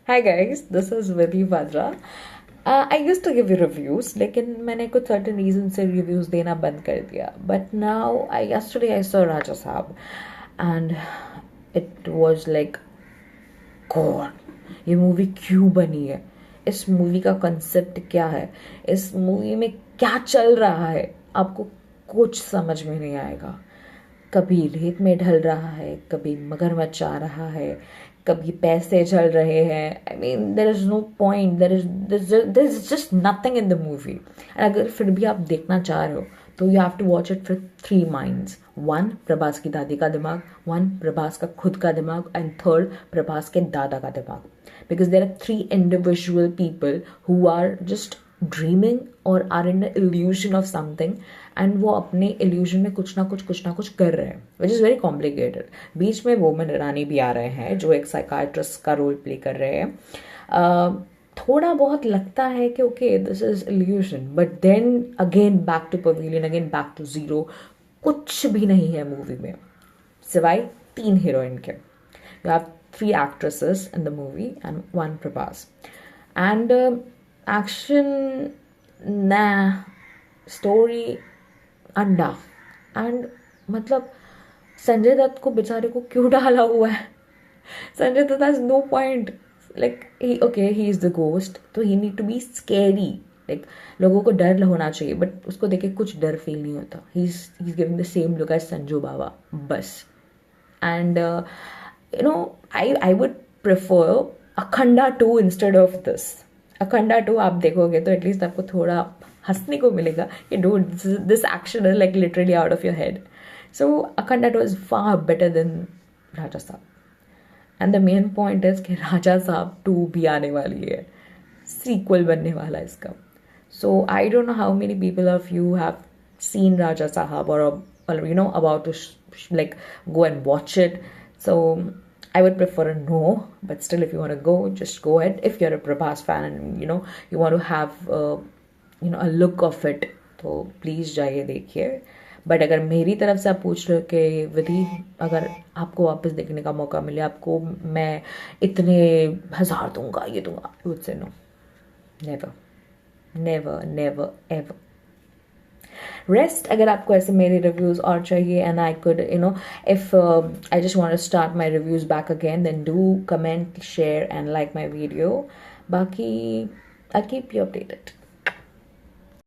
Hi guys, this is Vidhi Vadra. I used to give you reviews, लेकिन मैंने कुछ certain reasons से reviews देना बंद कर दिया. But now, yesterday I saw Raja Saab, and it was like, God, ये मूवी क्यों बनी है? इस मूवी का कंसेप्ट क्या है? इस मूवी में क्या चल रहा है? आपको कुछ समझ में नहीं आएगा. कभी रेत में ढल रहा है, कभी मगरमच्छ आ रहा है, कभी पैसे चल रहे हैं. I mean there is no point, there is just nothing in the movie. And अगर फिर भी आप देखना चाह रहे हो तो you have to watch it with 3 minds. 1 Prabhas की दादी का दिमाग, 1 प्रभास का खुद का दिमाग, एंड 3rd प्रभास के दादा का दिमाग. Because there are 3 individual people who are just dreaming और are in illusion of something, and वो अपने इल्यूजन में कुछ ना कुछ कर रहे हैं, विच इज़ वेरी कॉम्प्लिकेटेड. बीच में बोमन ईरानी भी आ रहे हैं जो एक साइकाट्रिस्ट का रोल प्ले कर रहे हैं. थोड़ा बहुत लगता है कि okay this is illusion, but then again back to pavilion, again back to zero. कुछ भी नहीं है मूवी में सिवाय 3 हीरोइन के. You have 3 actresses in the movie and 1 Prabhas. And action ना, स्टोरी अंडा. एंड मतलब संजय दत्त को बेचारे को क्यों डाला हुआ है? Sanjay Dutt has no point. Like he is the ghost, तो he need to be scary. Like लोगों को डर होना चाहिए, बट उसको देखे कुछ डर फील नहीं होता. He is giving the same look as Sanju Baba बस. And I would prefer Akhanda 2 instead of this. Akhanda 2 आप देखोगे तो एटलीस्ट आपको थोड़ा हंसने को मिलेगा कि do this action is like literally out of your head. So Akhanda 2 is far better than Raja Sahab. And the main point is कि राजा साहब 2 भी आने वाली है, सीक्वल बनने वाला है इसका. So I don't know how many people of you have seen Raja Sahab or about to like go and watch it. So I would prefer a no, but still if you want to go, just go ahead. If you're a Prabhas fan and you want to have a look of it, तो please जाइए देखिए. But अगर मेरी तरफ से आप पूछ रहे हो कि विधि अगर आपको वापस देखने का मौका मिले, आपको मैं इतने 1000 दूंगा, ये दूंगा, I would say no. Never ever. Rest अगर आपको ऐसे मेरे रिव्यूज़ और चाहिए, and I could if I just want to start my reviews back again, then do comment, share and like my video. बाकी आई कीप यू अपडेटेड.